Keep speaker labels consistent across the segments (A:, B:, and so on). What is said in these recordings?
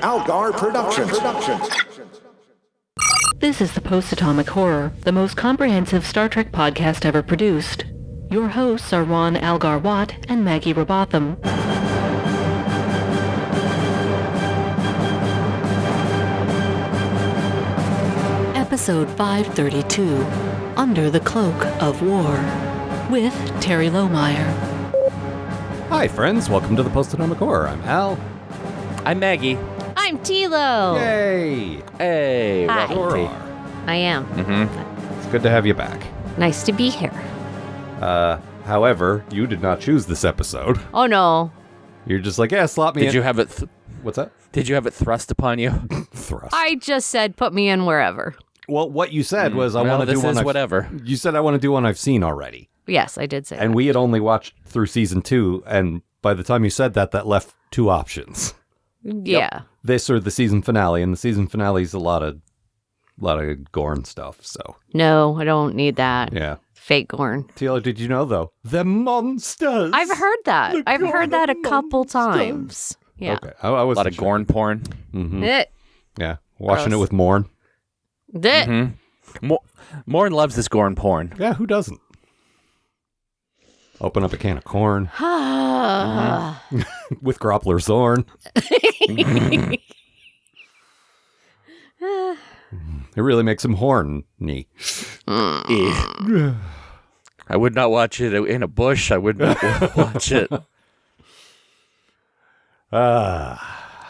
A: Algar Productions.
B: This is the Post-Atomic Horror, the most comprehensive Star Trek podcast ever produced. Your hosts are Ron Algar Watt and Maggie Robotham. Episode 532, Under the Cloak of War, with Terry Lohmeyer.
C: Hi, friends. Welcome to the Post-Atomic Horror. I'm Al.
D: I'm Maggie.
E: I'm Tilo.
C: Yay!
D: Hey,
E: Hi.
D: welcome, T.
E: I am.
C: It's good to have you back.
E: Nice to be here.
C: However, you did not choose this episode.
E: Oh, no.
C: You're just like, yeah, slot me in.
D: Did you have it?
C: What's that?
D: Did you have it thrust upon you?
C: Thrust.
E: I just said put me in wherever.
C: Well, what you said was, I want to do
D: this
C: one.
D: is whatever.
C: You said I want to do one I've seen already.
E: Yes, I did say
C: And
E: that.
C: we had only watched through season 2, and by the time you said that, that left 2 options.
E: Yeah.
C: This or the season finale, and the season finale is a lot of gore and stuff, so.
E: No, I don't need that.
C: Yeah.
E: Fake Gorn.
C: Tilo, did you know, though? The monsters!
E: I've heard that.
C: The
E: I've heard that a couple
C: monsters.
E: times. Yeah.
C: Okay, I was
D: A lot of Gorn porn.
C: Mm-hmm.
E: Eh.
C: Yeah, watching
E: Gross.
C: it with Morn.
E: Eh.
D: Morn loves this Gorn porn.
C: Yeah, who doesn't? Open up a can of corn with Groppler Zorn. It really makes him horny.
D: I would not watch it in a bush. I would not watch it.
C: All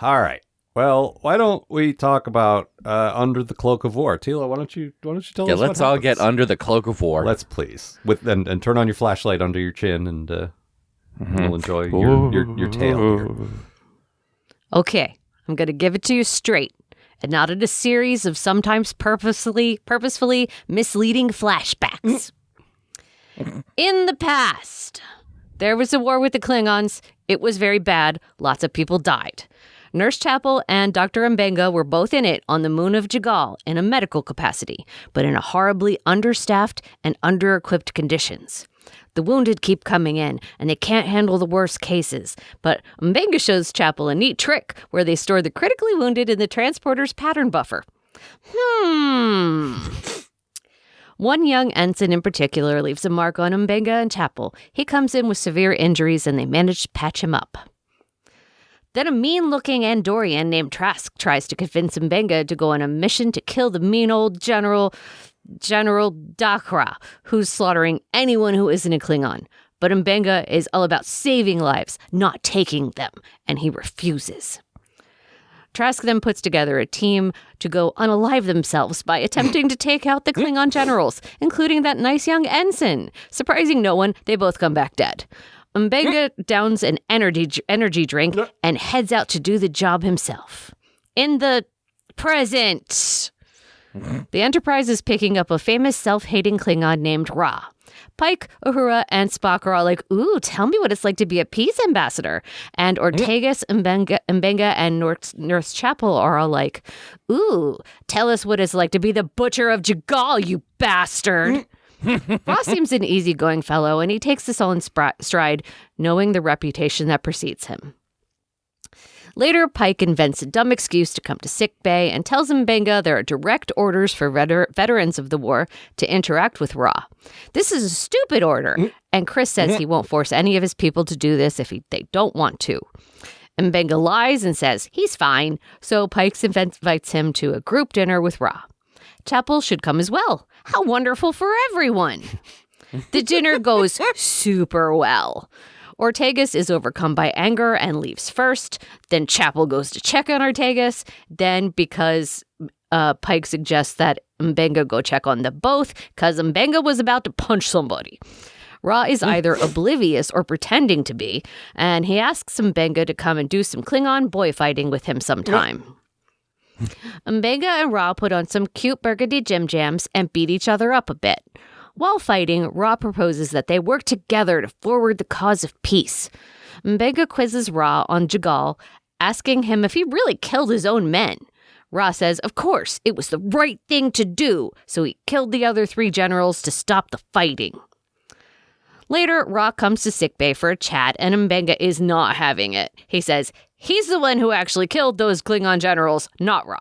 C: right. Well, why don't we talk about Under the Cloak of War? Tilo, why don't you tell us what
D: Let's all
C: happens?
D: get under the cloak of war.
C: Let's please. And turn on your flashlight under your chin and we'll enjoy your tale here.
E: Okay, I'm going to give it to you straight, and not in a series of sometimes purposefully misleading flashbacks. In the past, there was a war with the Klingons. It was very bad. Lots of people died. Nurse Chapel and Dr. Mbenga were both in it on the moon of Jagal in a medical capacity, but in a horribly understaffed and under-equipped conditions. The wounded keep coming in, and they can't handle the worst cases. But Mbenga shows Chapel a neat trick where they store the critically wounded in the transporter's pattern buffer. One young ensign in particular leaves a mark on Mbenga and Chapel. He comes in with severe injuries, and they manage to patch him up. Then a mean-looking Andorian named Trask tries to convince Mbenga to go on a mission to kill the mean old General Dakra, who's slaughtering anyone who isn't a Klingon. But Mbenga is all about saving lives, not taking them, and he refuses. Trask then puts together a team to go unalive themselves by attempting to take out the Klingon generals, including that nice young ensign. Surprising no one, they both come back dead. Mbenga downs an energy drink and heads out to do the job himself. In the present, the Enterprise is picking up a famous self-hating Klingon named Ra. Pike, Uhura, and Spock are all like, ooh, tell me what it's like to be a peace ambassador. And Ortegas, Mbenga, and Nurse Chapel are all like, ooh, tell us what it's like to be the butcher of Jagal, you bastard. Ross seems an easygoing fellow, and he takes this all in stride, knowing the reputation that precedes him. Later, Pike invents a dumb excuse to come to sickbay and tells Mbenga there are direct orders for veterans of the war to interact with Ra. This is a stupid order, and Chris says he won't force any of his people to do this if they don't want to. Mbenga lies and says he's fine, so Pike invites him to a group dinner with Ra. Chapel should come as well. How wonderful for everyone. The dinner goes super well. Ortegas is overcome by anger and leaves first. Then Chapel goes to check on Ortegas. Then, because Pike suggests that Mbenga go check on them both, because Mbenga was about to punch somebody. Ra is either oblivious or pretending to be, and he asks Mbenga to come and do some Klingon boy fighting with him sometime. Mbenga and Ra put on some cute burgundy gym jams and beat each other up a bit. While fighting, Ra proposes that they work together to forward the cause of peace. Mbenga quizzes Ra on Jagal, asking him if he really killed his own men. Ra says, of course, it was the right thing to do, so he killed the other 3 generals to stop the fighting. Later, Ra comes to sickbay for a chat, and Mbenga is not having it. He says He's the one who actually killed those Klingon generals, not Ra.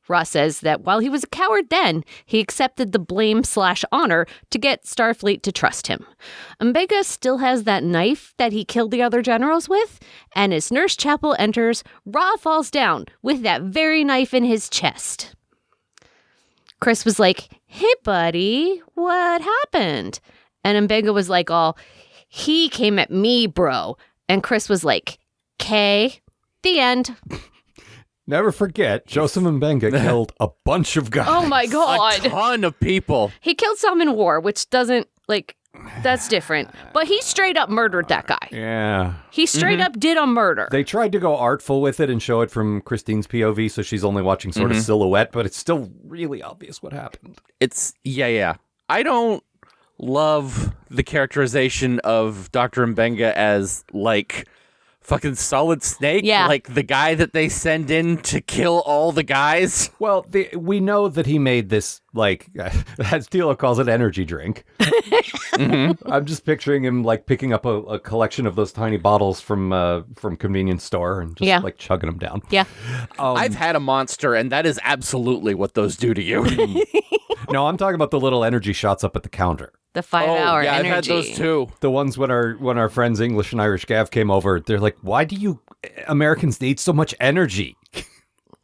E: Ra says that while he was a coward then, he accepted the blame/honor to get Starfleet to trust him. M'Benga still has that knife that he killed the other generals with, and as Nurse Chapel enters, Ra falls down with that very knife in his chest. Chris was like, "Hey, buddy, what happened?" And M'Benga was like, "He came at me, bro." And Chris was like, "'Kay, the end."
C: Never forget, Joseph M'Benga killed a bunch of guys.
E: Oh my god.
D: A ton of people.
E: He killed some in war, which doesn't, that's different. But he straight up murdered that guy.
C: Yeah.
E: He straight up did a murder.
C: They tried to go artful with it and show it from Christine's POV, so she's only watching sort of silhouette, but it's still really obvious what happened.
D: It's, yeah. I don't love the characterization of Dr. M'Benga as, fucking Solid Snake,
E: Yeah.
D: like the guy that they send in to kill all the guys.
C: Well, we know that he made this, as Tilo calls it, energy drink. I'm just picturing him, picking up a collection of those tiny bottles from convenience store and just, chugging them down.
E: Yeah.
D: I've had a Monster, and that is absolutely what those do to you.
C: No, I'm talking about the little energy shots up at the counter.
E: The 5-hour
D: yeah,
E: energy.
D: I've had those too.
C: The ones when our friends English and Irish Gav came over, they're like, "Why do you Americans need so much energy?"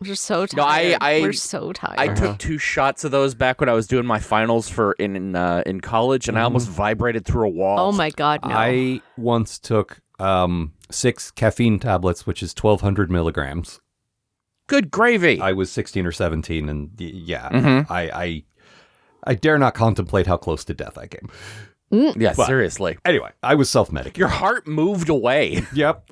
E: We're so
D: No,
E: tired.
D: I-
E: We're so tired.
D: I took 2 shots of those back when I was doing my finals in college, and I almost vibrated through a wall.
E: Oh my god, no.
C: I once took 6 caffeine tablets, which is 1,200 milligrams.
D: Good gravy.
C: I was 16 or 17, and I dare not contemplate how close to death I came.
D: Yeah,
C: But-
D: seriously.
C: Anyway, I was self-medicated.
D: Your heart moved away.
C: Yep.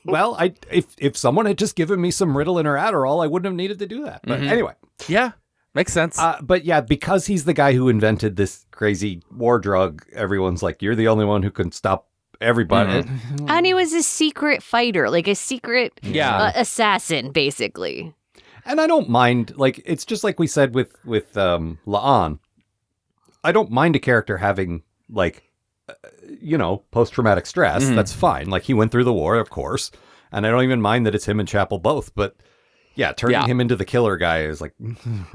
C: Well, if someone had just given me some Ritalin or Adderall, I wouldn't have needed to do that. But anyway.
D: Yeah, makes sense.
C: But yeah, because he's the guy who invented this crazy war drug, everyone's like, "You're the only one who can stop everybody."
E: And he was a secret fighter, a secret
D: Yeah.
E: assassin, basically.
C: And I don't mind, it's just like we said with La'an. I don't mind a character having, post-traumatic stress. That's fine. He went through the war, of course. And I don't even mind that it's him and Chapel both. But yeah, turning him into the killer guy is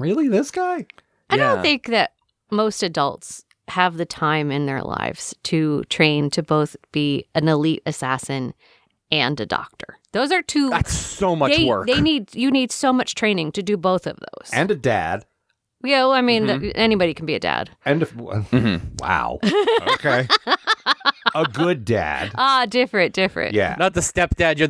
C: really, this guy?
E: I don't think that most adults have the time in their lives to train to both be an elite assassin and a doctor. Those are two.
D: That's so much work.
E: You need so much training to do both of those.
C: And a dad.
E: Yeah, well, I mean, anybody can be a dad.
C: And wow. Okay. A good dad.
E: Different.
C: Yeah.
D: Not the stepdad. You're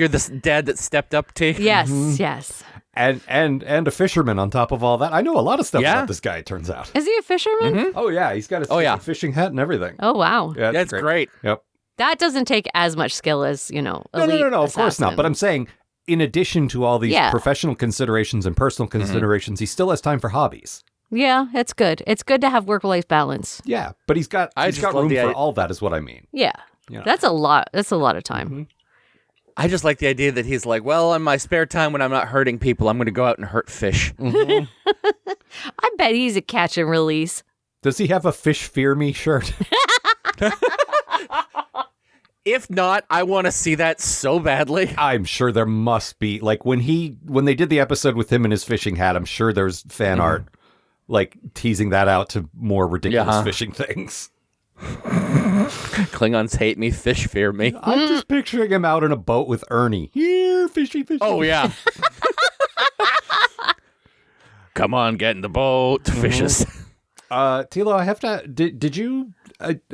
D: the dad that stepped up to.
E: Yes, yes.
C: And a fisherman on top of all that. I know a lot of stuff about this guy, it turns out.
E: Is he a fisherman?
C: Oh, yeah. He's got a fishing hat and everything.
E: Oh, wow.
C: Yeah,
D: That's great.
C: Yep.
E: That doesn't take as much skill as, elite
C: No. Of course not.
E: assassin.
C: But I'm saying, in addition to all these professional considerations and personal considerations, he still has time for hobbies.
E: Yeah, it's good. It's good to have work-life balance.
C: Yeah, but he's got
D: just love
C: room
D: the
C: for
D: idea-
C: all that is what I mean.
E: Yeah.
C: Yeah.
E: That's a lot. That's a lot of time.
D: I just like the idea that he's like, well, in my spare time when I'm not hurting people, I'm going to go out and hurt fish.
E: I bet he's a catch and release.
C: Does he have a fish fear me shirt?
D: If not, I want to see that so badly.
C: I'm sure there must be. When they did the episode with him in his fishing hat, I'm sure there's fan art teasing that out to more ridiculous fishing things.
D: Klingons hate me, fish fear me.
C: I'm just picturing him out in a boat with Ernie. Here, fishy.
D: Oh, yeah. Come on, get in the boat, fishes.
C: Tilo, I have to. Did you?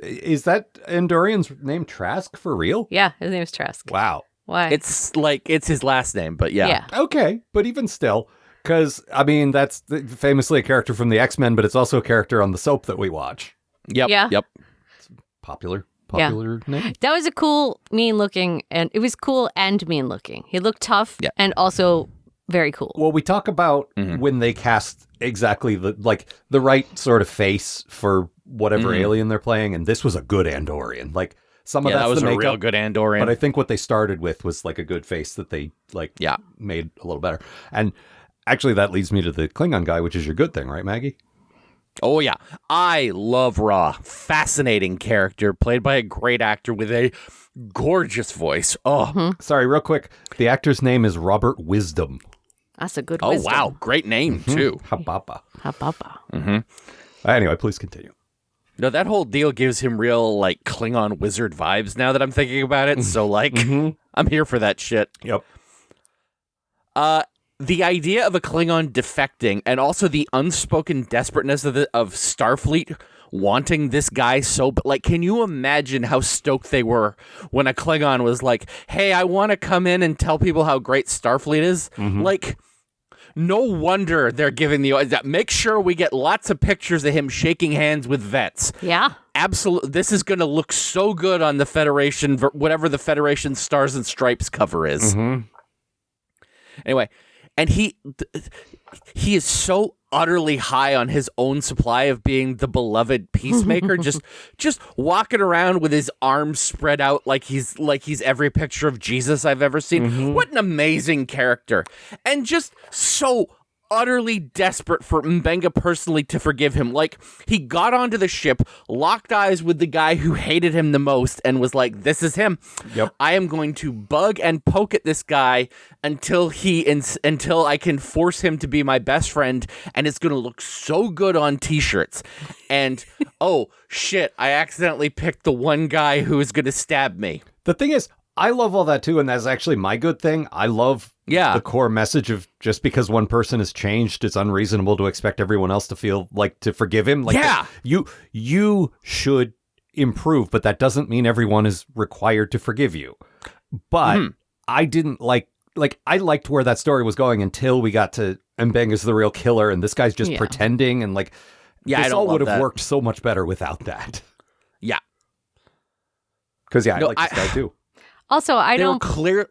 C: Is that Andorian's name Trask for real?
E: Yeah, his name is Trask.
C: Wow.
E: Why?
D: It's his last name, but yeah.
C: Okay, but even still, because I mean that's famously a character from the X-Men, but it's also a character on the soap that we watch.
D: Yep.
E: Yeah.
D: Yep.
C: Popular name.
E: That was a cool, mean looking, and it was cool and mean looking. He looked tough and also very cool.
C: Well, we talk about when they cast exactly the right sort of face for whatever alien they're playing, and this was a good Andorian. Some of
D: that was
C: the
D: a
C: makeup,
D: real good Andorian.
C: but I think what they started with was a good face that they made a little better. And actually, that leads me to the Klingon guy, which is your good thing, right, Maggie?
D: Oh, yeah. I love Ra. Fascinating character, played by a great actor with a gorgeous voice. Oh,
C: Sorry, real quick. The actor's name is Robert Wisdom.
E: That's a good
D: oh
E: wisdom.
D: wow. Great name, too.
C: Hababa.
E: Hababa.
C: Anyway, please continue.
D: No, that whole deal gives him real, like, Klingon wizard vibes now that I'm thinking about it. So, like, I'm here for that shit.
C: Yep.
D: The idea of a Klingon defecting and also the unspoken desperateness of Starfleet wanting this guy so... Like, can you imagine how stoked they were when a Klingon was like, hey, I want to come in and tell people how great Starfleet is? Like... No wonder they're giving the... Make sure we get lots of pictures of him shaking hands with vets.
E: Yeah.
D: Absolutely. This is going to look so good on the Federation, whatever the Federation Stars and Stripes cover is. Anyway, and he is so utterly high on his own supply of being the beloved peacemaker, just walking around with his arms spread out like he's every picture of Jesus I've ever seen. What an amazing character. And just so utterly desperate for Mbenga personally to forgive him. Like, he got onto the ship, locked eyes with the guy who hated him the most, and was like, this is him.
C: Yep.
D: I am going to bug and poke at this guy until I can force him to be my best friend, and it's going to look so good on t-shirts. And, oh, shit, I accidentally picked the one guy who is going to stab me.
C: The thing is, I love all that too, and that's actually my good thing. I love the core message of just because one person has changed, it's unreasonable to expect everyone else to feel like to forgive him. Like, you should improve, but that doesn't mean everyone is required to forgive you. But I didn't I liked where that story was going until we got to Mbenga's the real killer, and this guy's just pretending, and this all would have worked so much better without that.
D: Yeah.
C: Because I like this guy too.
E: Also, I
D: They
E: don't...
D: were clear...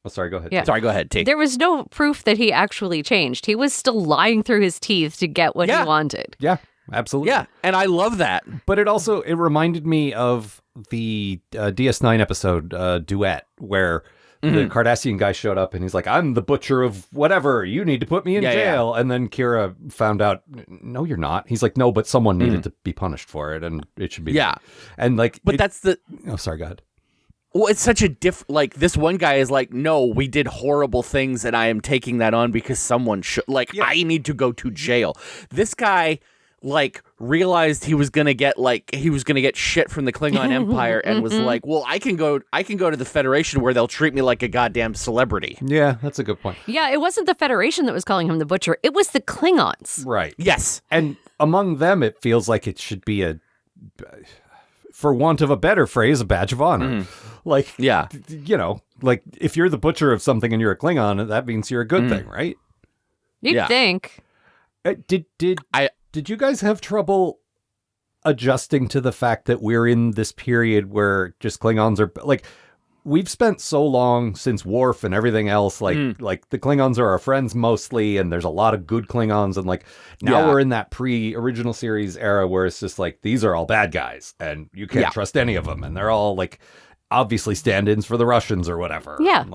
C: Oh, sorry, go ahead.
E: Yeah.
D: Sorry, go ahead, T.
E: There was no proof that he actually changed. He was still lying through his teeth to get what he wanted.
C: Yeah, absolutely.
D: Yeah, and I love that.
C: But it reminded me of the DS9 episode, Duet, where the Cardassian guy showed up and he's like, I'm the butcher of whatever. You need to put me in jail. And then Kira found out, no, you're not. He's like, no, but someone needed to be punished for it, and it should be.
D: Yeah.
C: And
D: But that's the...
C: Oh, sorry, go ahead.
D: Well, it's such a this one guy is like, no, we did horrible things and I am taking that on because someone should, I need to go to jail. This guy, realized he was going to get, shit from the Klingon Empire and was like, well, I can go to the Federation where they'll treat me like a goddamn celebrity.
C: Yeah, that's a good point.
E: Yeah, it wasn't the Federation that was calling him the Butcher. It was the Klingons.
C: Right.
D: Yes.
C: And among them, it feels like it should be for want of a better phrase, a badge of honor. If you're the butcher of something and you're a Klingon, that means you're a good thing, right?
E: You'd think.
C: Did you guys have trouble adjusting to the fact that we're in this period where just Klingons are we've spent so long since Worf and everything else, the Klingons are our friends mostly, and there's a lot of good Klingons, and now we're in that pre-original series era where it's just these are all bad guys and you can't trust any of them, and they're all obviously stand-ins for the Russians or whatever.
E: Yeah.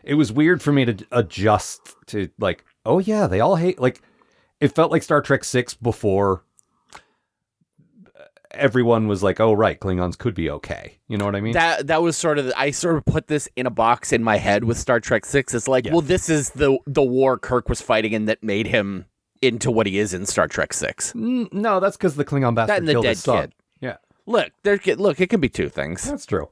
C: It was weird for me to adjust to oh yeah, they all hate, it felt like Star Trek 6 before everyone was like, oh right, Klingons could be okay. You know what I mean?
D: That was I sort of put this in a box in my head with Star Trek 6. It's well, this is the war Kirk was fighting in that made him into what he is in Star Trek 6.
C: No, that's because the Klingon bastard
D: that and the
C: killed
D: dead
C: his son.
D: kid.
C: Yeah.
D: Look, it can be two things.
C: That's true.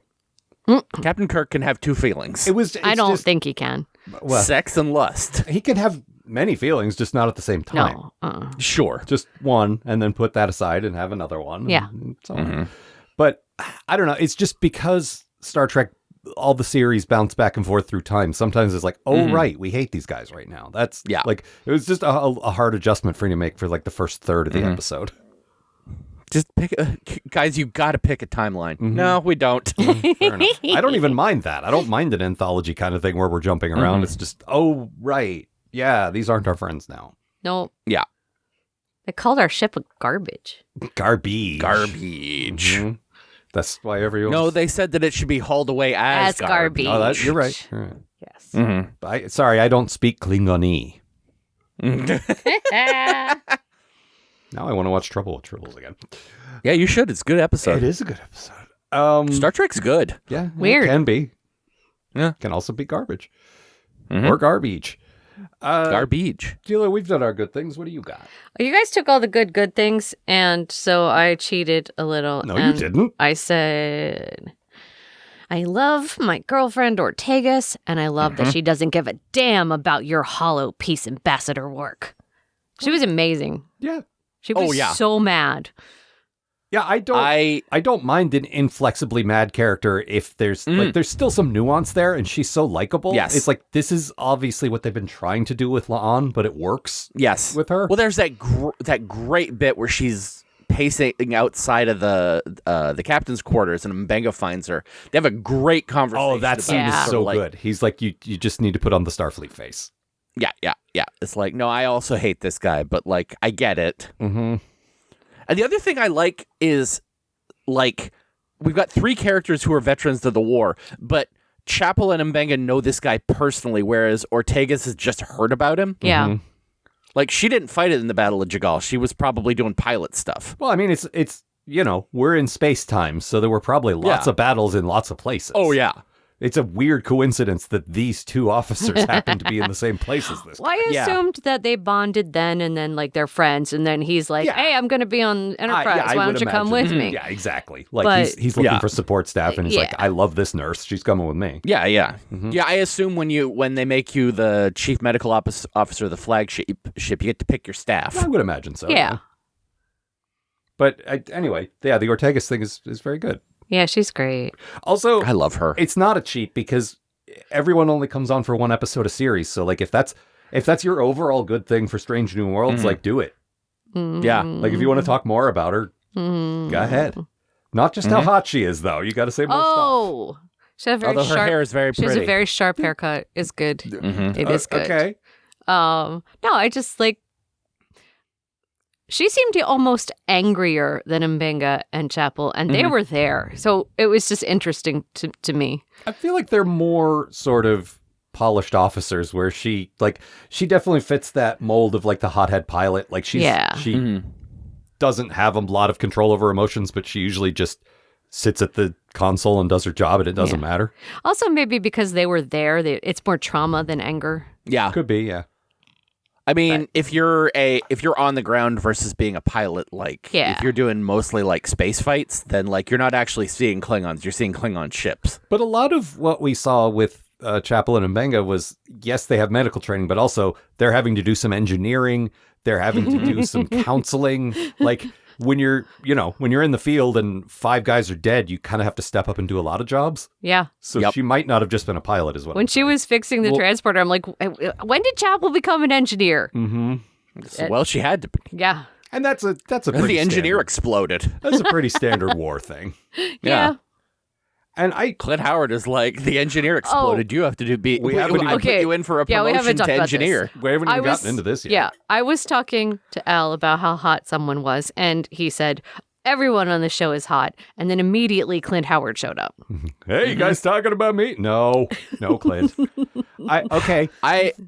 D: Captain Kirk can have two feelings.
E: I don't think he can.
C: Well,
D: sex and lust.
C: He can have many feelings, just not at the same time.
E: No.
D: Sure.
C: Just one, and then put that aside and have another one.
E: Yeah.
C: And so on. But I don't know. It's just because Star Trek, all the series bounce back and forth through time. Sometimes it's right, we hate these guys right now. That's it was just a hard adjustment for you to make for the first third of the episode.
D: Just pick, guys. You got to pick a timeline. No, we don't.
C: Fair enough. I don't even mind that. I don't mind an anthology kind of thing where we're jumping around. It's just, oh right, yeah, these aren't our friends now.
E: No.
D: Yeah.
E: They called our ship
C: garbage. That's why everyone.
D: No, they said that it should be hauled away as garbage.
C: Oh, you're right. All right.
E: Yes.
C: Sorry, I don't speak Klingon-y. Now I want to watch Trouble with Tribbles again.
D: Yeah, you should. It's a good episode.
C: It is a good episode.
D: Star Trek's good.
C: Yeah.
E: Weird.
C: It can be.
D: Yeah.
C: Can also be garbage.
D: Mhm.
C: Or garbage.
D: Garbage.
C: Gila, we've done our good things. What do you got?
E: You guys took all the good things, and so I cheated a little.
C: No,
E: and
C: you didn't.
E: I said, I love my girlfriend Ortegas, and I love that she doesn't give a damn about your hollow peace ambassador work. She was amazing.
C: Yeah.
E: She was so mad.
C: Yeah, I don't mind an inflexibly mad character if there's like there's still some nuance there, and she's so likable.
D: Yes.
C: It's like this is obviously what they've been trying to do with La'an, but it works.
D: Yes.
C: With her.
D: Well, there's that that great bit where she's pacing outside of the captain's quarters, and Mbenga finds her. They have a great conversation.
C: Oh, that scene
E: Yeah.
C: is so
D: like,
C: good. He's like, you just need to put on the Starfleet face.
D: Yeah. It's like, no, I also hate this guy, but like, I get it.
C: Mm-hmm.
D: And the other thing I like is, like, we've got 3 characters who are veterans of the war, but Chapel and Mbenga know this guy personally, whereas Ortegas has just heard about him.
E: Yeah.
C: Mm-hmm.
D: Like, she didn't fight it in the Battle of Jagal. She was probably doing pilot stuff.
C: Well, I mean, it's we're in space time, so there were probably lots of battles in lots of places.
D: Oh, yeah.
C: It's a weird coincidence that these 2 officers happen to be in the same place as this.
E: Well, I
D: Yeah.
E: assumed that they bonded then, and then like they're friends, and then he's like,
C: Yeah.
E: "Hey, I'm going to be on Enterprise.
C: I
E: Why
C: would
E: don't you come with
C: imagine.
E: me?"
C: Yeah, exactly. Like
E: But-
C: he's looking
D: Yeah.
C: for support staff, and he's like,
E: Yeah.
C: I love this nurse. She's coming with me.
D: Yeah. Yeah, I assume when they make you the chief medical officer of the flagship, you get to pick your staff.
C: I would imagine so.
E: Yeah.
C: But anyway, yeah, the Ortegas thing is very good.
E: Yeah, she's great.
C: Also,
D: I love her.
C: it's not a cheat because everyone only comes on for 1 episode a series. So like if that's your overall good thing for Strange New Worlds, like do it.
D: Yeah.
C: Like if you want to talk more about her, go ahead. Not just how hot she is though. You got to say more stuff.
E: Oh, she had a very
D: Although her
E: sharp.
D: hair is very
E: she has
D: pretty.
E: a very sharp haircut. It's good.
D: Mhm.
E: It is good.
C: Okay.
E: No, I just like. She seemed almost angrier than Mbenga and Chapel, and they were there. So it was just interesting to me.
C: I feel like they're more sort of polished officers where she definitely fits that mold of like the hothead pilot. Like she doesn't have a lot of control over emotions, but she usually just sits at the console and does her job, and it doesn't matter.
E: Also, maybe because they were there, it's more trauma than anger.
D: Yeah.
C: Could be, yeah.
D: I mean, if you're on the ground versus being a pilot, like if you're doing mostly like space fights, then like you're not actually seeing Klingons, you're seeing Klingon ships.
C: But a lot of what we saw with Chapel and Mbenga was, yes, they have medical training, but also they're having to do some engineering. They're having to do some counseling. Like when you're in the field and 5 guys are dead, you kind of have to step up and do a lot of jobs.
E: Yeah.
C: So she might not have just been a pilot as well.
E: When she was fixing the transporter, I'm like, when did Chapel become an engineer?
D: Well, she had to be.
E: Yeah.
C: And that's a pretty
D: The engineer
C: standard-
D: exploded.
C: That's a pretty standard war thing.
E: Yeah.
C: And
D: Clint Howard is like, the engineer exploded. You have to do.
C: We haven't even-
D: I put you in for a
E: we haven't
D: promotion
E: talked
D: to
E: about
D: engineer.
C: we haven't even gotten into this yet.
E: Yeah. I was talking to Al about how hot someone was, and he said, everyone on the show is hot. And then immediately Clint Howard showed up.
C: Hey, you guys talking about me? No, Clint.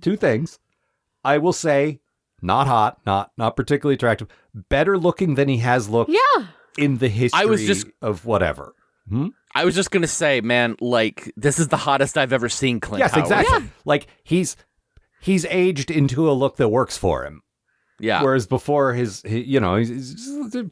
C: Two things. I will say, not hot, not particularly attractive. Better looking than he has looked in the history of whatever.
D: I was just gonna say, man, like this is the hottest I've ever seen Clint
C: Yes,
D: Howard.
C: exactly. Yeah. Like he's aged into a look that works for him.
D: Yeah.
C: Whereas before he's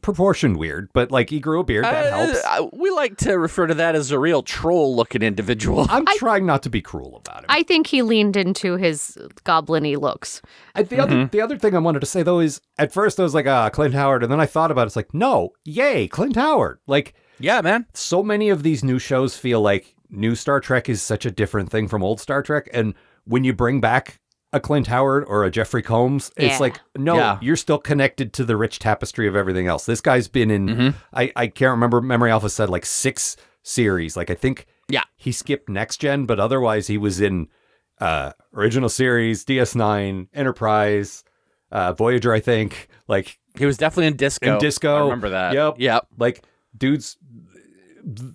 C: proportioned weird, but like he grew a beard that helps.
D: We like to refer to that as a real troll-looking individual.
C: I'm trying not to be cruel about him.
E: I think he leaned into his goblin-y looks.
C: The other thing I wanted to say though is at first I was like, Clint Howard, and then I thought about it. It's like, no, yay, Clint Howard. Like,
D: yeah, man.
C: So many of these new shows feel like new Star Trek is such a different thing from old Star Trek, and when you bring back a Clint Howard or a Jeffrey Combs, it's like, no, you're still connected to the rich tapestry of everything else. This guy's been in, I can't remember, Memory Alpha said like 6 series. Like I think he skipped Next Gen, but otherwise he was in original series, DS9, Enterprise, Voyager, I think. Like
D: he was definitely in Disco. I remember that.
C: Yep. Like dudes...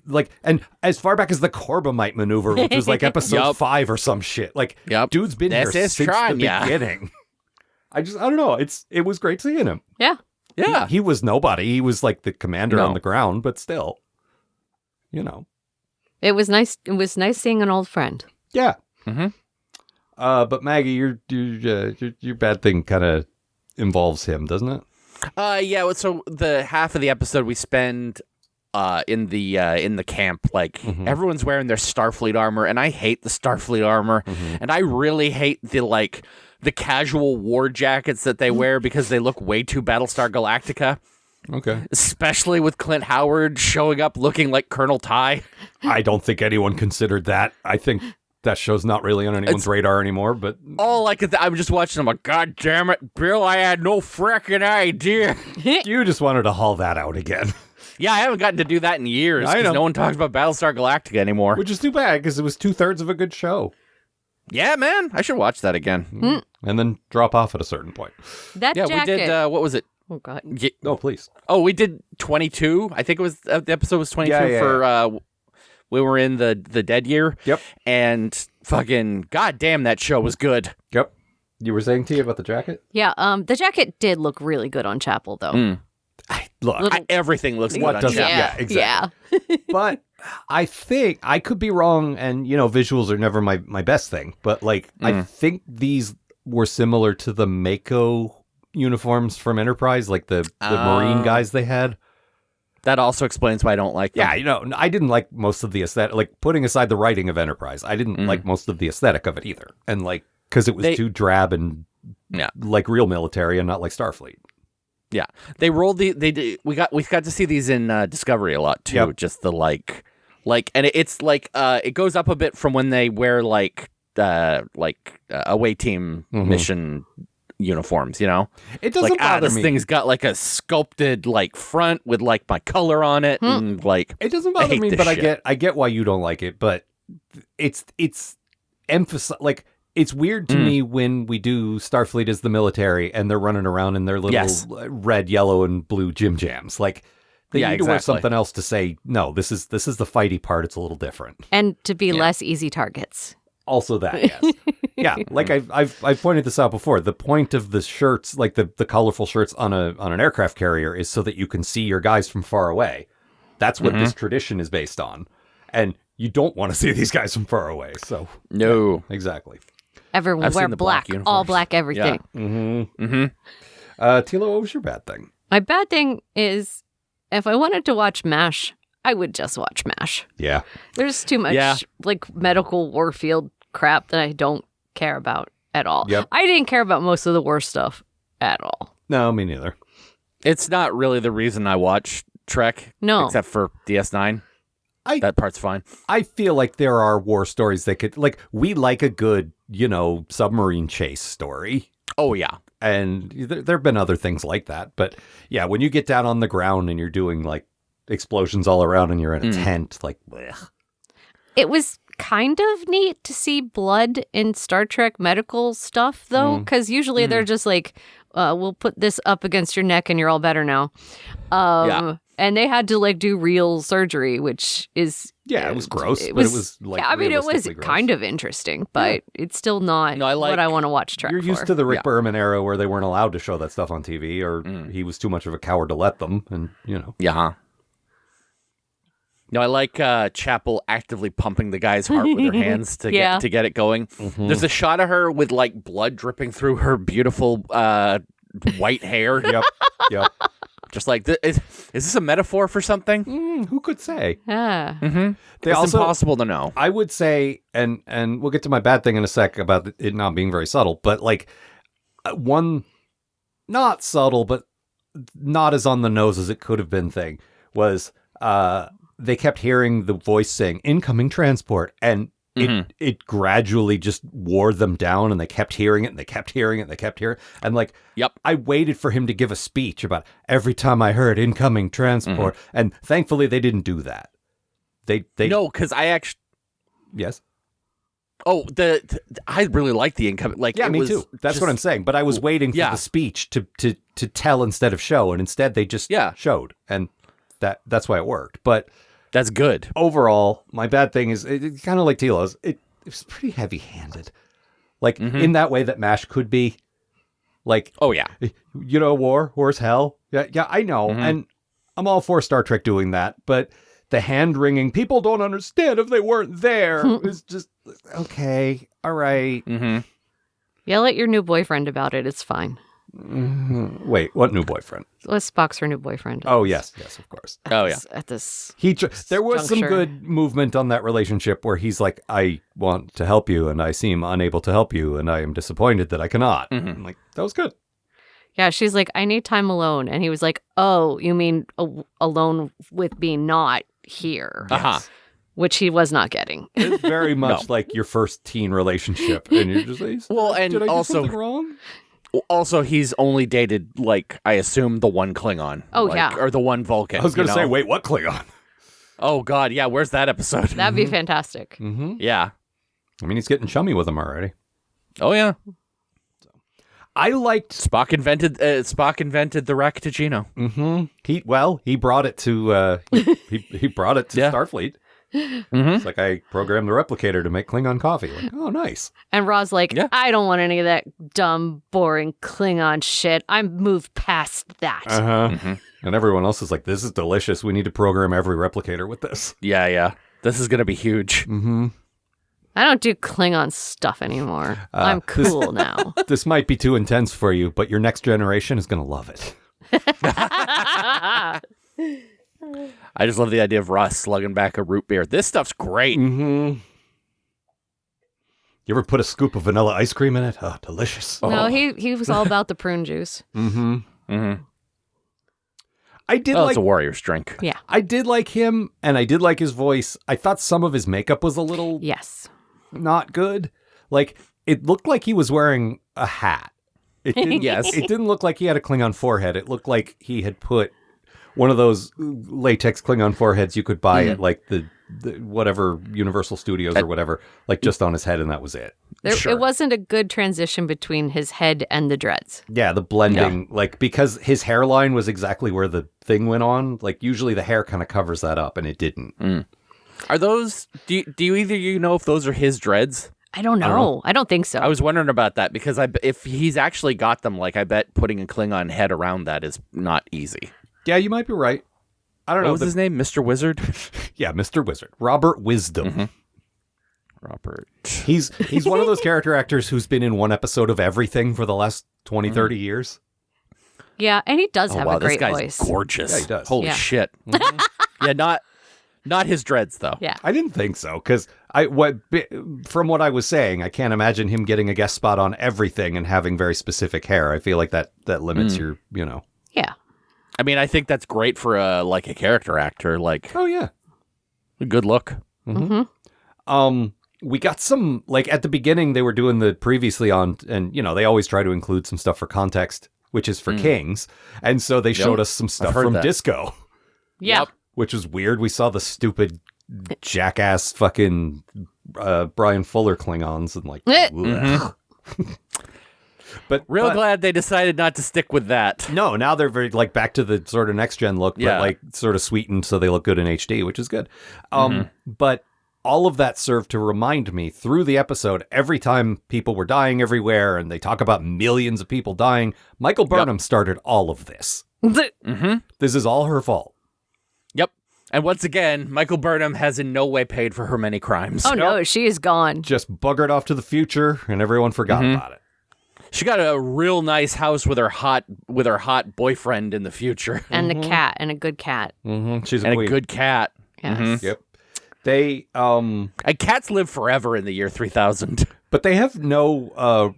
C: Like, and as far back as the Corbomite maneuver, which was like episode 5 or some shit. Like, dude's been here since the beginning. I don't know. It was great seeing him.
E: Yeah.
D: Yeah.
C: He was nobody. He was like the commander
D: No.
C: on the ground, but still, you know.
E: It was nice. It was nice seeing an old friend.
C: Yeah.
D: Mm-hmm.
C: But Maggie, your bad thing kind of involves him, doesn't it?
D: Yeah. So the half of the episode we spend in the camp, like everyone's wearing their Starfleet armor, and I hate the Starfleet armor, and I really hate the casual war jackets that they wear because they look way too Battlestar Galactica.
C: Okay.
D: Especially with Clint Howard showing up looking like Colonel Ty.
C: I don't think anyone considered that. I think that show's not really on anyone's radar anymore, but...
D: All I could... I'm just watching. I'm like, God damn it, Bill, I had no frickin' idea.
C: You just wanted to haul that out again.
D: Yeah, I haven't gotten to do that in years.
C: I know.
D: No one talks about Battlestar Galactica anymore.
C: Which is too bad, because it was 2/3 of a good show.
D: Yeah, man. I should watch that again.
C: And then drop off at a certain point.
E: That
D: Yeah,
E: jacket.
D: we did... what was it?
E: Oh God.
C: Oh, please.
D: Oh, we did 22. I think it was... the episode was 22
C: Yeah,
D: for... we were in the dead year.
C: Yep.
D: And fucking... God damn, that show was good.
C: Yep. You were saying, Tia, about the jacket?
E: Yeah. The jacket did look really good on Chapel, though.
C: Look,
D: Everything looks good
C: What
D: on
C: doesn't-
D: Chapel.
C: Yeah, exactly.
E: Yeah.
C: but I think I could be wrong, and visuals are never my best thing, but like I think these were similar to the Mako uniforms from Enterprise, like the Marine guys they had.
D: That also explains why I don't like them.
C: Yeah, I didn't like most of the aesthetic, like putting aside the writing of Enterprise, I didn't like most of the aesthetic of it either, and like because it was too drab and like real military and not like Starfleet.
D: Yeah, they rolled we got to see these in Discovery a lot too.
C: Yep.
D: Just the and it's like it goes up a bit from when they wear away team mission uniforms.
C: It doesn't bother
D: this
C: me.
D: thing's got like a sculpted front with like my color on it, and like
C: It doesn't bother
D: hate
C: me,
D: this
C: but
D: shit.
C: I get why you don't like it, but it's it's weird to me when we do Starfleet as the military and they're running around in their little red, yellow, and blue gym jams. Like they need to wear
D: exactly.
C: something else to say, no, this is the fighty part. It's a little different.
E: And to be less easy targets.
C: Also that, yes. Yeah, like I've pointed this out before. The point of the shirts, like the colorful shirts on an aircraft carrier, is so that you can see your guys from far away. That's what this tradition is based on. And you don't want to see these guys from far away. So
D: no.
C: yeah, exactly.
E: Everyone
D: I've
E: wear
D: seen the black
E: black, all
D: uniforms.
E: black everything.
C: Tilo, what was your bad thing?
E: My bad thing is, if I wanted to watch MASH, I would just watch MASH.
C: Yeah.
E: There's too much medical warfield crap that I don't care about at all.
C: Yep.
E: I didn't care about most of the war stuff at all.
C: No, me neither.
D: It's not really the reason I watch Trek.
E: No.
D: Except for DS9. That part's fine.
C: I feel like there are war stories that could, like, we like a good, submarine chase story.
D: Oh, yeah.
C: And there have been other things like that. But yeah, when you get down on the ground and you're doing like explosions all around and you're in a tent, like, blech.
E: It was kind of neat to see blood in Star Trek medical stuff, though, because usually they're just like, we'll put this up against your neck and you're all better now. And they had to do real surgery, which is
C: it was gross, but it was like,
E: yeah, I mean, it was
C: realistically gross.
E: kind of interesting, but it's still not
D: No, I like-
E: what I want to watch Trek
C: You're used
E: for.
C: to the Rick Berman era where they weren't allowed to show that stuff on TV, or he was too much of a coward to let them, and
D: Yeah. No, I like Chapel actively pumping the guy's heart with her hands to get it going. There's a shot of her with blood dripping through her beautiful white hair.
C: Yep.
D: Just like, is this a metaphor for something?
C: Who could say?
E: Ah.
D: It's impossible to know.
C: I would say, and we'll get to my bad thing in a sec about it not being very subtle, but one not subtle, but not as on the nose as it could have been thing was they kept hearing the voice saying incoming transport, and it gradually just wore them down, and they kept hearing it, and they kept hearing it, and they kept hearing it. And I waited for him to give a speech about every time I heard incoming transport, and thankfully they didn't do that. They
D: No, because I actually...
C: Yes.
D: Oh, I really like the incoming...
C: Yeah, me too. That's what I'm saying. But I was waiting for the speech to tell instead of show, and instead they just showed, and that's why it worked. But
D: that's good.
C: Overall, my bad thing is it's kind of like Tilo's. It was pretty heavy-handed, in that way that MASH could be. Like,
D: Oh, yeah.
C: you know, war's hell. Yeah, I know. And I'm all for Star Trek doing that, but the hand-wringing, people don't understand if they weren't there, is just, okay, all right.
E: Yell at your new boyfriend about it. It's fine.
C: Wait, what new boyfriend?
E: Spock's her new boyfriend.
C: Oh, yes, of course.
D: Oh, yeah.
E: At this
C: There was some
E: juncture.
C: good movement on that relationship where he's like, I want to help you, and I seem unable to help you, and I am disappointed that I cannot. I'm like, that was good.
E: Yeah, she's like, I need time alone. And he was like, oh, you mean alone with being not here?
D: Uh-huh.
E: Which he was not getting.
C: It's very much like your first teen relationship, and you're just like,
D: Well, and
C: did I
D: also-
C: do something wrong?
D: Also, he's only dated, like, I assume, the one Klingon.
E: Oh,
D: like,
E: yeah.
D: Or the one Vulcan.
C: I was going to
D: you
C: say,
D: know?
C: wait, what Klingon?
D: Oh, God, yeah, where's that episode?
E: That'd be fantastic.
D: Yeah.
C: I mean, he's getting chummy with him already.
D: Oh, yeah.
C: I liked.
D: Spock invented the Raktajino.
C: He brought it to. He brought it to
D: Yeah.
C: Starfleet. It's like I programmed the replicator to make Klingon coffee. Like, oh, nice.
E: And Ra's like,
D: Yeah.
E: I don't want any of that dumb, boring Klingon shit. I'm moved past that.
C: And everyone else is like, this is delicious. We need to program every replicator with this.
D: Yeah. This is going to be huge.
E: I don't do Klingon stuff anymore. I'm cool now.
C: This might be too intense for you, but your next generation is going to love it.
D: I just love the idea of Ross slugging back a root beer. This stuff's great.
C: You ever put a scoop of vanilla ice cream in it? Oh, delicious.
E: No, he was all about the prune juice.
C: I did
D: Oh,
C: like
D: it's a warrior's drink.
E: Yeah.
C: I did like him, and I did like his voice. I thought some of his makeup was a little
E: Yes.
C: not good. Like, it looked like he was wearing a hat. It didn't,
D: Yes.
C: It didn't look like he had a Klingon forehead. It looked like he had put one of those latex Klingon foreheads you could buy at, like, the whatever Universal Studios or whatever, like, just on his head, and that was it.
D: Sure.
E: It wasn't a good transition between his head and the dreads.
C: Yeah, the blending, like, because his hairline was exactly where the thing went on. Like, usually the hair kind of covers that up, and it didn't.
D: Are those, do you either you know if those are his dreads?
E: I don't know. I don't think so.
D: I was wondering about that because if he's actually got them, like, I bet putting a Klingon head around that is not easy.
C: Yeah, you might be right. I don't
D: What
C: know.
D: was his name? Mr. Wizard?
C: Yeah, Mr. Wizard. Robert Wisdom.
D: Robert.
C: He's one of those character actors who's been in one episode of everything for the last 20, 30 years.
E: Yeah, and he does have
D: Wow,
E: a great
D: this guy's
E: voice.
D: gorgeous.
C: Yeah, he does.
D: Holy
E: Yeah.
D: shit. Yeah, not his dreads, though.
E: Yeah.
C: I didn't think so, because from what I was saying, I can't imagine him getting a guest spot on everything and having very specific hair. I feel like that limits your,
E: Yeah.
D: I mean, I think that's great for a character actor. Like,
C: Oh, yeah.
D: a good look.
C: We got some, like, at the beginning, they were doing the previously on, and, they always try to include some stuff for context, which is for Kings. And so they showed us some stuff
D: heard
C: from
D: that.
C: Disco,
E: Yeah.
D: Yep.
C: which was weird. We saw the stupid jackass fucking Brian Fuller Klingons and, like, ugh. But
D: Real glad they decided not to stick with that.
C: no, now they're very, like, back to the sort of next gen look, but,
D: Yeah.
C: like, sort of sweetened so they look good in HD, which is good. But all of that served to remind me through the episode, every time people were dying everywhere and they talk about millions of people dying, Michael Burnham started all of this. This is all her fault.
D: Yep. And once again, Michael Burnham has in no way paid for her many crimes.
E: Oh, no, she is gone.
C: Just buggered off to the future and everyone forgot about it.
D: She got a real nice house with her hot boyfriend in the future.
E: And a cat, and a good cat.
C: She's a
D: And
C: queen.
D: a good cat.
E: Yes.
C: Yep. They,
D: And cats live forever in the year 3000.
C: but they have no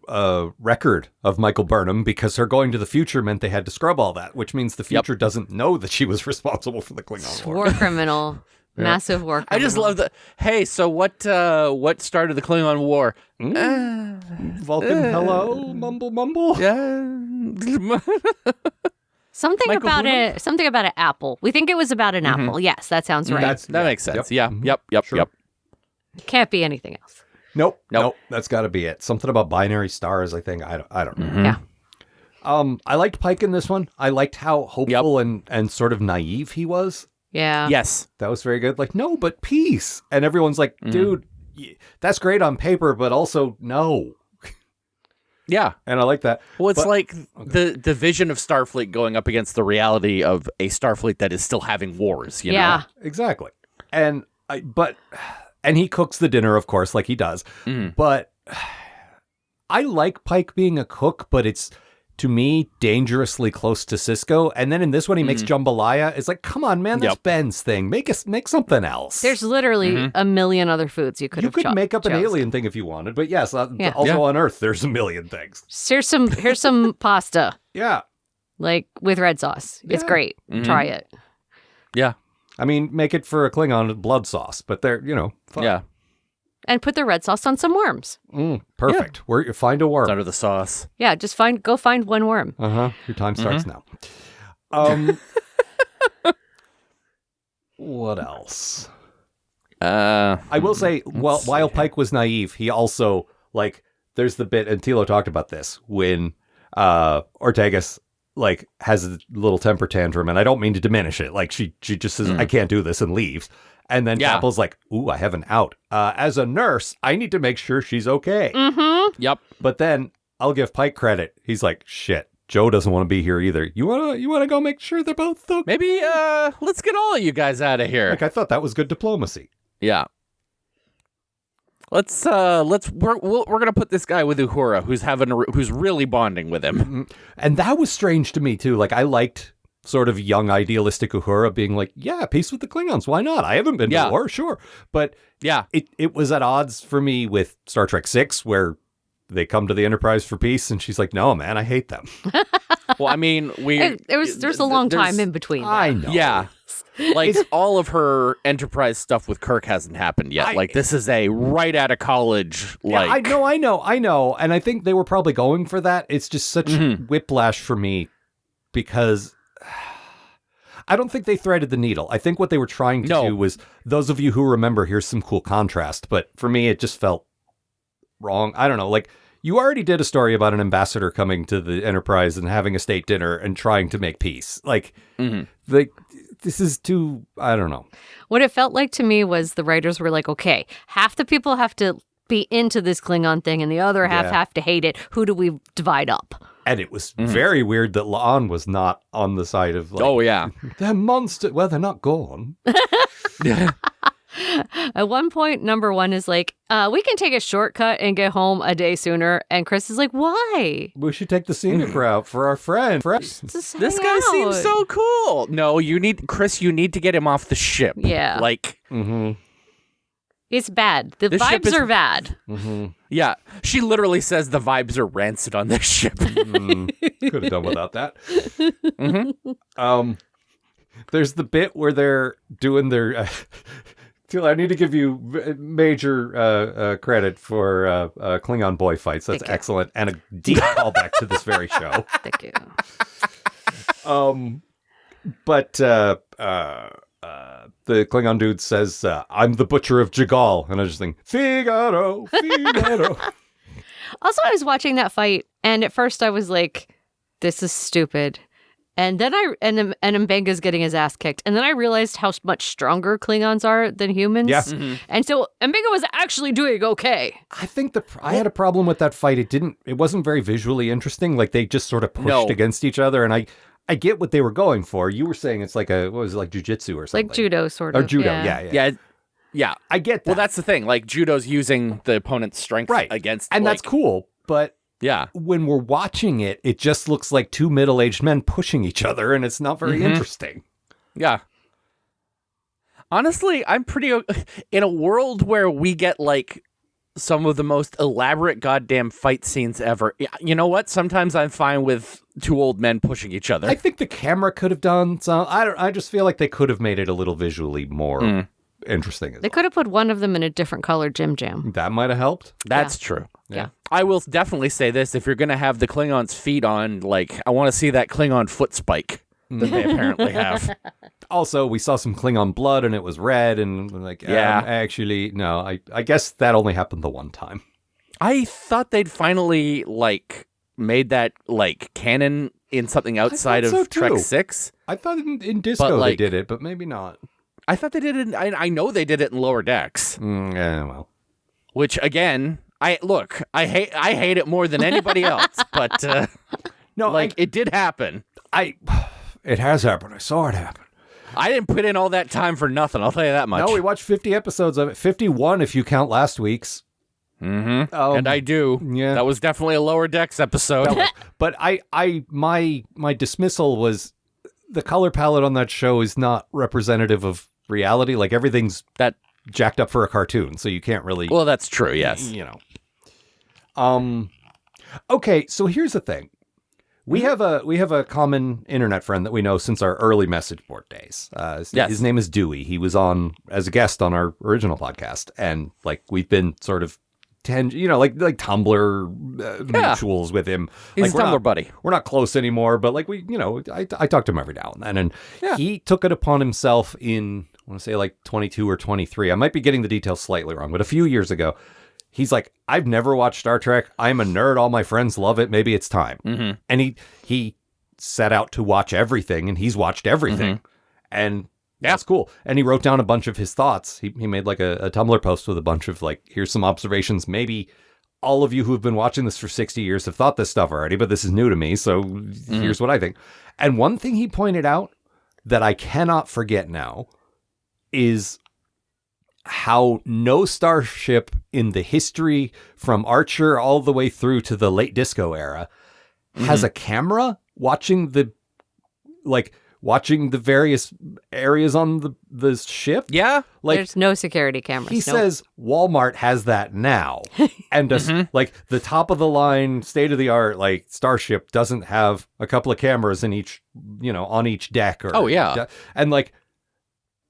C: record of Michael Burnham because her going to the future meant they had to scrub all that, which means the future doesn't know that she was responsible for the Klingon War.
E: War criminal. Massive war criminal.
D: I just love the. Hey, so what started the Klingon War?
C: Vulcan, hello, mumble, mumble.
D: Yeah.
E: Something
D: Michael
E: about
D: Burnham?
E: it. Something about an apple. We think it was about an apple. Yes, that sounds right.
D: That makes sense.
C: Yep.
D: Yeah. Yep.
C: Sure.
D: Yep.
E: Can't be anything else.
C: Nope. That's got to be it. Something about binary stars, I think. I don't know.
E: Yeah.
C: I liked Pike in this one. I liked how hopeful and sort of naive he was.
E: Yeah.
D: Yes.
C: That was very good. Like, no, but peace. And everyone's like, dude, that's great on paper, but also no.
D: Yeah.
C: And I like that.
D: Well, it's
C: But-
D: like the vision of Starfleet going up against the reality of a Starfleet that is still having wars, you
E: Yeah.
D: know?
C: Exactly. And he cooks the dinner, of course, like he does. But I like Pike being a cook, but it's, to me, dangerously close to Cisco. And then in this one, he makes jambalaya. It's like, come on, man, that's Ben's thing. Make something else.
E: There's literally a million other foods you could
C: You
E: have
C: could make up an
E: chosen.
C: alien thing if you wanted, but yes,
E: Yeah.
C: also on Earth, there's a million things.
E: Here's some pasta,
C: Yeah.
E: like with red sauce. It's
C: Yeah.
E: great. Try it.
D: Yeah.
C: I mean, make it for a Klingon with blood sauce, but they're, fun.
D: Yeah.
E: And put the red sauce on some worms.
C: Perfect. Where you find a worm.
D: It's under the sauce.
E: Yeah, just go find one worm.
C: Your time starts now. What else? I will say, while Pike was naive, he also, there's the bit, and Tilo talked about this, when Ortegas, has a little temper tantrum, and I don't mean to diminish it. She just says, I can't do this, and leaves. And then Chapel's like, ooh, I have an out. As a nurse, I need to make sure she's okay.
D: Yep.
C: But then I'll give Pike credit. He's like, shit, Joe doesn't want to be here either. You wanna go make sure they're both okay?
D: Maybe let's get all of you guys out of here.
C: I thought that was good diplomacy.
D: Yeah. We're gonna put this guy with Uhura, who's really bonding with him.
C: And that was strange to me too. I liked sort of young idealistic Uhura being like, yeah, peace with the Klingons. Why not? I haven't been to war, sure. But
D: yeah,
C: it was at odds for me with Star Trek VI, where they come to the Enterprise for peace, and she's like, no, man, I hate them.
D: Well, I mean,
E: there's a long time in between.
C: I know.
D: Yeah. All of her Enterprise stuff with Kirk hasn't happened yet. This is a right out of college.
C: I know. And I think they were probably going for that. It's just such whiplash for me because I don't think they threaded the needle. I think what they were trying to do was, those of you who remember, here's some cool contrast. But for me, it just felt wrong. I don't know. You already did a story about an ambassador coming to the Enterprise and having a state dinner and trying to make peace. This is too, I don't know.
E: What it felt like to me was the writers were like, okay, half the people have to be into this Klingon thing and the other half have to hate it. Who do we divide up?
C: And it was very weird that La'an was not on the side of,
D: oh, yeah.
C: They're monsters. Well, they're not gone.
E: At one point, number one is like, we can take a shortcut and get home a day sooner. And Chris is like, why?
C: We should take the scenic route for our friend.
E: Just
D: This
E: hang
D: guy
E: out.
D: seems so cool. No, you need to get him off the ship.
E: Yeah. It's bad. The vibes are bad.
D: Yeah. She literally says the vibes are rancid on this ship.
C: Could have done without that. There's the bit where they're doing their... I need to give you major credit for Klingon boy fights. That's excellent. And a deep callback to this very show.
E: Thank you.
C: But the Klingon dude says, I'm the butcher of Jagal. And I just think, Figaro.
E: Also, I was watching that fight, and at first I was like, this is stupid. And then and Mbenga's getting his ass kicked. And then I realized how much stronger Klingons are than humans.
C: Yeah.
E: And so Mbenga was actually doing okay.
C: I think I had a problem with that fight. It wasn't very visually interesting. They just sort of pushed against each other. And I get what they were going for. You were saying it's like jujitsu or something.
E: Like judo, sort of.
C: Or judo,
D: Yeah.
C: I get that.
D: Well, that's the thing. Judo's using the opponent's strength against...
C: And that's cool, but...
D: Yeah.
C: When we're watching it, it just looks like two middle-aged men pushing each other, and it's not very interesting.
D: Yeah. Honestly, I'm pretty... In a world where we get, some of the most elaborate goddamn fight scenes ever, you know what? Sometimes I'm fine with two old men pushing each other.
C: I think the camera could have done some... I just feel like they could have made it a little visually more interesting.
E: They could have put one of them in a different color Jim Jam.
C: That might have helped.
D: That's true.
E: Yeah.
D: I will definitely say this. If you're going to have the Klingons' feet on, I want to see that Klingon foot spike that they apparently have.
C: Also, we saw some Klingon blood, and it was red, and actually, no, I guess that only happened the one time.
D: I thought they'd finally, made that, canon in something outside of Trek 6.
C: I thought in Disco they did it, but maybe not.
D: I thought they did it. I know they did it in Lower Decks.
C: Yeah, well.
D: Which, again, I hate it more than anybody else, but
C: No,
D: it did happen.
C: It has happened. I saw it happen.
D: I didn't put in all that time for nothing. I'll tell you that much.
C: No, we watched 50 episodes of it. 51 if you count last week's.
D: And I do.
C: Yeah.
D: That was definitely a Lower Decks episode.
C: But my dismissal was the color palette on that show is not representative of reality. Like everything's
D: that
C: jacked up for a cartoon, so you can't really.
D: Well, that's true. Yes.
C: You know. Okay, so here's the thing. We have a common internet friend that we know since our early message board days. His name is Dewey. He was on as a guest on our original podcast, and like we've been sort of like Tumblr mutuals with him.
D: He's
C: like,
D: a Tumblr buddy.
C: We're not close anymore, but like I talk to him every now and then, and he took it upon himself in I want to say like 22 or 23. I might be getting the details slightly wrong, but a few years ago. He's like, I've never watched Star Trek. I'm a nerd. All my friends love it. Maybe it's time.
D: Mm-hmm.
C: And he set out to watch everything, and he's watched everything. And that's cool. And he wrote down a bunch of his thoughts. He made like a Tumblr post with a bunch of like, here's some observations. Maybe all of you who have been watching this for 60 years have thought this stuff already, but this is new to me. So here's what I think. And one thing he pointed out that I cannot forget now is how no starship in the history from Archer all the way through to the late disco era has a camera watching the various areas on the ship.
D: Yeah.
C: Like
E: there's no security cameras.
C: He says Walmart has that now. And like the top of the line, state of the art, like starship doesn't have a couple of cameras in each, on each deck or and like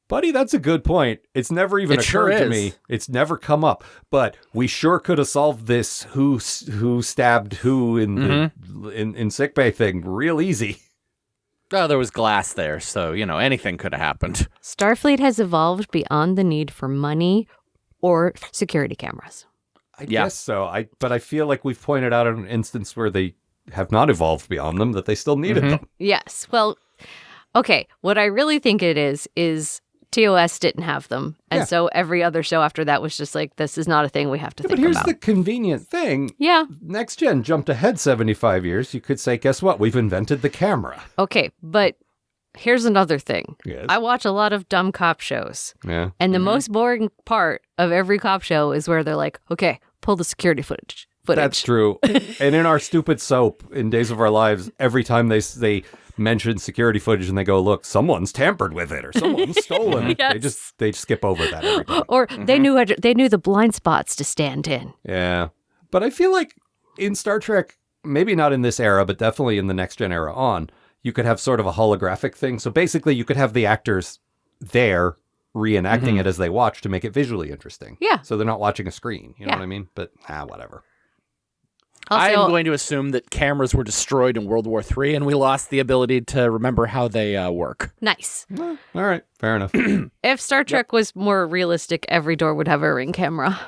C: buddy, that's a good point. It's never even occurred to me. It's never come up. But we sure could have solved this who stabbed who in in sickbay thing real easy.
D: Oh, there was glass there, so anything could have happened.
E: Starfleet has evolved beyond the need for money or security cameras.
C: I guess so. But I feel like we've pointed out an instance where they have not evolved beyond them, that they still needed them.
E: Yes. Well, okay. What I really think it is TOS didn't have them. And so every other show after that was just like, this is not a thing we have to think about.
C: But here's the convenient thing.
E: Yeah.
C: Next Gen jumped ahead 75 years. You could say, guess what? We've invented the camera.
E: Okay, but here's another thing.
C: Yes.
E: I watch a lot of dumb cop shows.
C: Yeah.
E: And the most boring part of every cop show is where they're like, okay, pull the security footage.
C: That's true. And in our stupid soap, in Days of Our Lives, every time they mention security footage and they go, look, someone's tampered with it or someone's stolen it.
E: Yes.
C: They just skip over that every time.
E: Or they knew the blind spots to stand in.
C: Yeah. But I feel like in Star Trek, maybe not in this era, but definitely in the Next Gen era on, you could have sort of a holographic thing. So basically you could have the actors there reenacting it as they watch to make it visually interesting.
E: Yeah.
C: So they're not watching a screen. You know what I mean? But whatever.
E: Also,
D: I'm going to assume that cameras were destroyed in World War III and we lost the ability to remember how they work.
E: Nice.
C: All right. Fair enough.
E: If Star Trek was more realistic, every door would have a Ring camera.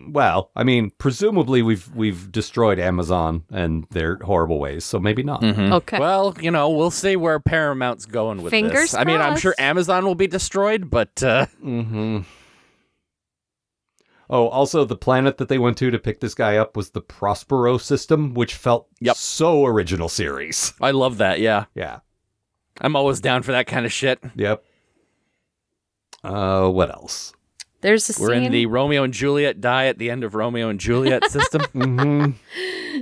C: Well, I mean, presumably we've destroyed Amazon and their horrible ways, so maybe not.
E: Okay.
D: Well, we'll see where Paramount's going with
E: Fingers
D: this. I mean, I'm sure
E: crossed.
D: Amazon will be destroyed, but...
C: Oh, also, the planet that they went to pick this guy up was the Prospero system, which felt so original series.
D: I love that, yeah.
C: Yeah.
D: I'm always down for that kind of shit.
C: Yep. What else?
E: There's a
D: We're
E: scene.
D: in the Romeo and Juliet die at the end of Romeo and Juliet system.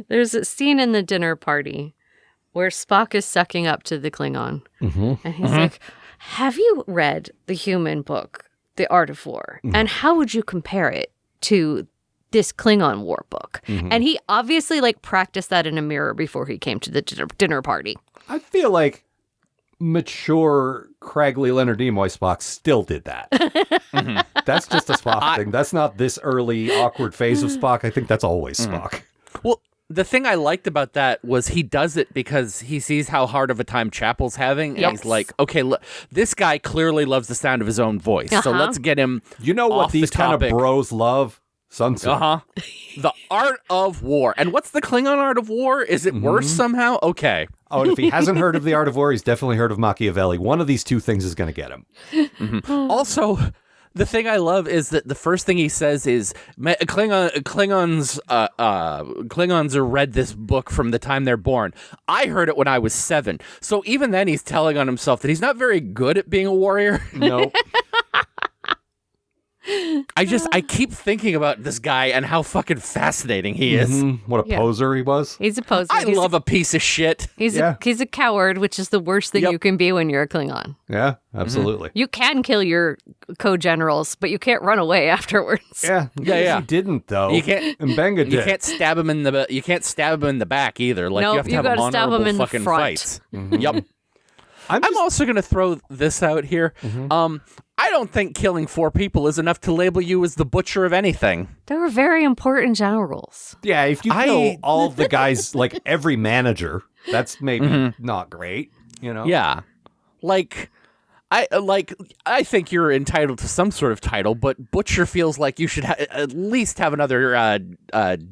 E: There's a scene in the dinner party where Spock is sucking up to the Klingon. And he's like, have you read the human book, The Art of War? And how would you compare it to this Klingon war book? And he obviously practiced that in a mirror before he came to the dinner party.
C: I feel like mature, craggly Leonard Nimoy Spock still did that. That's just a Spock thing. That's not this early awkward phase of Spock. I think that's always Spock.
D: Well, the thing I liked about that was he does it because he sees how hard of a time Chapel's having. And he's like, okay, look, this guy clearly loves the sound of his own voice. So let's get him
C: You know what
D: off
C: these
D: the
C: kind of
D: topic.
C: bros love? Sun Tzu.
D: The Art of War. And what's the Klingon Art of War? Is it worse somehow? Okay.
C: Oh, and if he hasn't heard of the Art of War, he's definitely heard of Machiavelli. One of these two things is going to get him.
D: Also, The thing I love is that the first thing he says is Klingons are read this book from the time they're born. I heard it when I was 7. So even then he's telling on himself that he's not very good at being a warrior.
C: No.
D: I keep thinking about this guy and how fucking fascinating he is.
C: What a poser he was.
E: He's a poser.
D: I love a piece of shit.
E: He's a coward, which is the worst thing you can be when you're a Klingon.
C: Yeah, absolutely.
E: You can kill your co-generals, but you can't run away afterwards.
C: Yeah.
D: Yeah.
C: He didn't though.
D: You can't.
C: Mbenga did.
D: You can't stab him in the. You can't stab him in the back either. Like
E: Nope,
D: you have to
E: you
D: have
E: gotta stab him
D: honorable
E: in the
D: fucking
E: front.
D: fights. Yep. I'm also going to throw this out here. I don't think killing 4 people is enough to label you as the butcher of anything.
E: They were very important generals.
C: Yeah, if you kill all the guys, like every manager, that's maybe not great, you know?
D: Yeah. I think you're entitled to some sort of title, but butcher feels like you should at least have another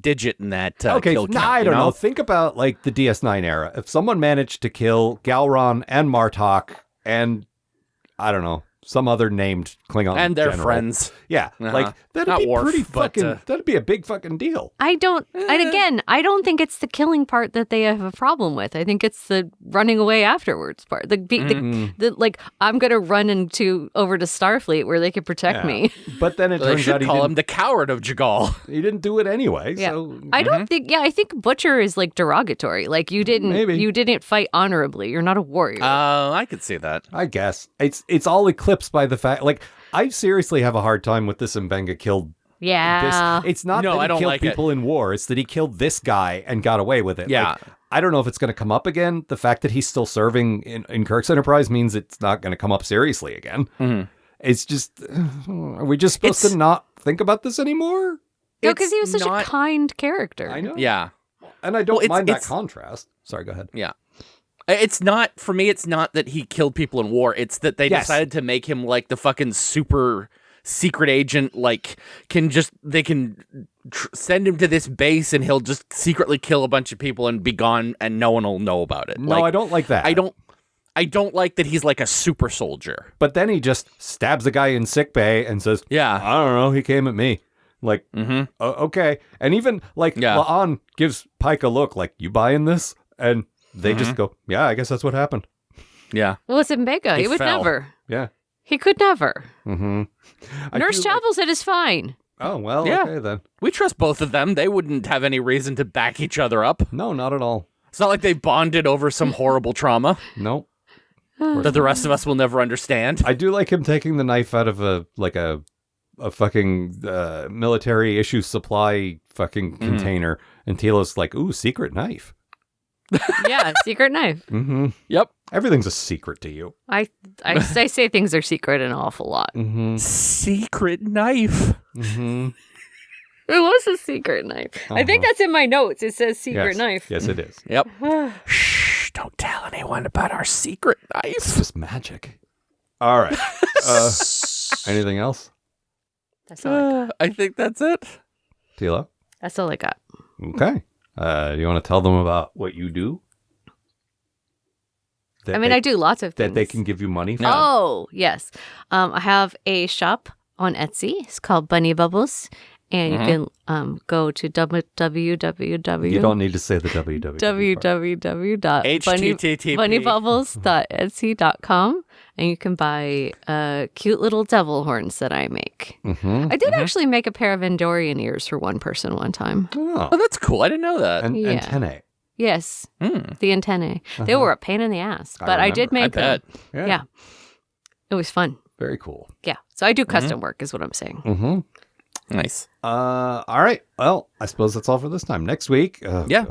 D: digit in that
C: Okay,
D: kill count.
C: I don't know. Think about like the DS9 era. If someone managed to kill Galron and Martok and, I don't know, some other named Klingon
D: and their
C: general.
D: friends.
C: Yeah, like that'd
D: Not
C: be
D: Worf,
C: pretty
D: but,
C: fucking. That'd be a big fucking deal.
E: I don't think it's the killing part that they have a problem with. I think it's the running away afterwards part. The like, I'm going to run over to Starfleet where they can protect me.
C: But then it
D: They
C: turns
D: should
C: out he
D: call him
C: didn't,
D: the coward of Jagal.
C: he didn't do it anyway.
E: Yeah.
C: So
E: I don't think, I think butcher is like derogatory. Like you didn't fight honorably. You're not a warrior.
D: I could see that.
C: I guess it's all eclipsed by the fact. Like I seriously have a hard time with this. Mbenga killed.
E: Yeah.
C: It's not
D: No,
C: that
D: I
C: he
D: don't
C: killed
D: like it.
C: people in war. It's that he killed this guy and got away with it.
D: Yeah.
C: Like, I don't know if it's going to come up again. The fact that he's still serving in Kirk's Enterprise means it's not going to come up seriously again. It's just, are we just supposed to not think about this anymore?
E: No, because he was such
D: not-
E: a kind character.
C: I know.
D: Yeah.
C: And I don't
D: Well,
C: mind that
D: it's-
C: contrast. Sorry, go ahead.
D: Yeah. It's not, for me, it's not that he killed people in war. It's that they decided to make him like the fucking super secret agent, like, they can send him to this base and he'll just secretly kill a bunch of people and be gone and no one will know about it.
C: No, I don't like that.
D: I don't like that he's like a super soldier.
C: But then he just stabs a guy in sickbay and says,
D: Yeah.
C: I don't know, he came at me. Like, okay. And even, like, La'an gives Pike a look like, you buying this? And they just go, yeah, I guess that's what happened.
D: Yeah.
E: Well, it's Mbenga. He would
D: fell.
E: never.
C: Yeah.
E: He could never.
C: I
E: Nurse
C: feel like-
E: Chapel said it's fine.
C: Oh, well,
D: Yeah.
C: okay then.
D: We trust both of them. They wouldn't have any reason to back each other up.
C: No, not at all.
D: It's not like they bonded over some horrible trauma
C: Nope.
D: that the rest of us will never understand.
C: I do like him taking the knife out of a fucking military issue supply fucking container. And Tilo's like, ooh, secret knife.
E: Yeah, secret knife.
D: Yep.
C: Everything's a secret to you.
E: I say things are secret an awful lot.
D: Secret knife.
E: It was a secret knife. I think that's in my notes. It says secret
C: Yes.
E: knife.
C: Yes, it is.
D: Yep. Shh, don't tell anyone about our secret knife.
C: It's just magic. All right. Anything else?
E: That's all I got.
D: I think that's it.
C: Tilo?
E: That's all I got.
C: Okay. You want to tell them about what you do?
E: I do lots of things.
C: That they can give you money for?
E: Oh, yes. I have a shop on Etsy. It's called Bunny Bubbles. And you can go to www.
C: You don't need to say the www.
E: www.bunnybubbles.etsy.com, and you can buy cute little devil horns that I make. I did actually make a pair of Andorian ears for one person one time.
C: Oh.
D: Oh, that's cool. I didn't know that.
C: And
E: Yeah.
C: antennae.
E: Yes, the antennae. They were a pain in the ass, but I did
C: remember.
D: I
E: make them.
D: bet.
E: Yeah, it was fun.
C: Very cool.
E: Yeah, so I do custom work, is what I'm saying.
D: Nice.
C: All right. Well, I suppose that's all for this time. Next week. Oh,
D: Yeah.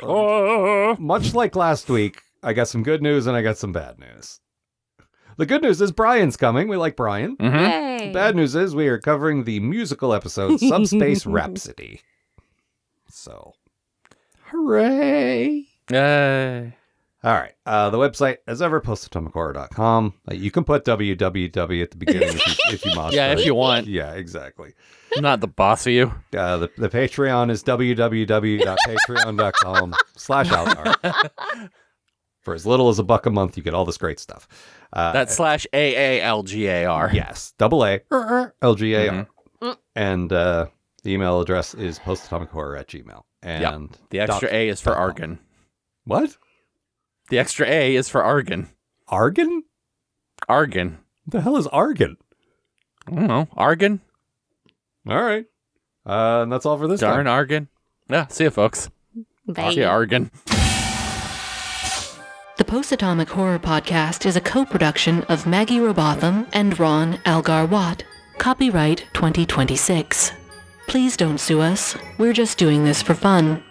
C: God. Much like last week, I got some good news and I got some bad news. The good news is Brian's coming. We like Brian.
E: Yay!
C: The bad news is we are covering the musical episode Subspace Rhapsody. So, hooray. All right. The website, as ever, postatomichorror.com. You can put www at the beginning if you must.
D: Yeah, if you want.
C: Yeah, exactly.
D: I'm not the boss of you.
C: The Patreon is www.patreon.com/Algar. For as little as $1 a month, you get all this great stuff.
D: That's /AALGAR.
C: Yes, LGAR. And the email address is postatomichorror@gmail. And
D: the extra A is for argon.
C: What?
D: The extra A is for argon.
C: Argon?
D: Argon.
C: What the hell is argon?
D: I don't know. Argon?
C: All right. And that's all for this
D: Darn
C: time.
D: argon. Yeah, see you, folks.
E: Bye.
D: See you, argon.
B: The Post-Atomic Horror Podcast is a co-production of Maggie Robotham and Ron Algar Watt. Copyright 2026. Please don't sue us. We're just doing this for fun.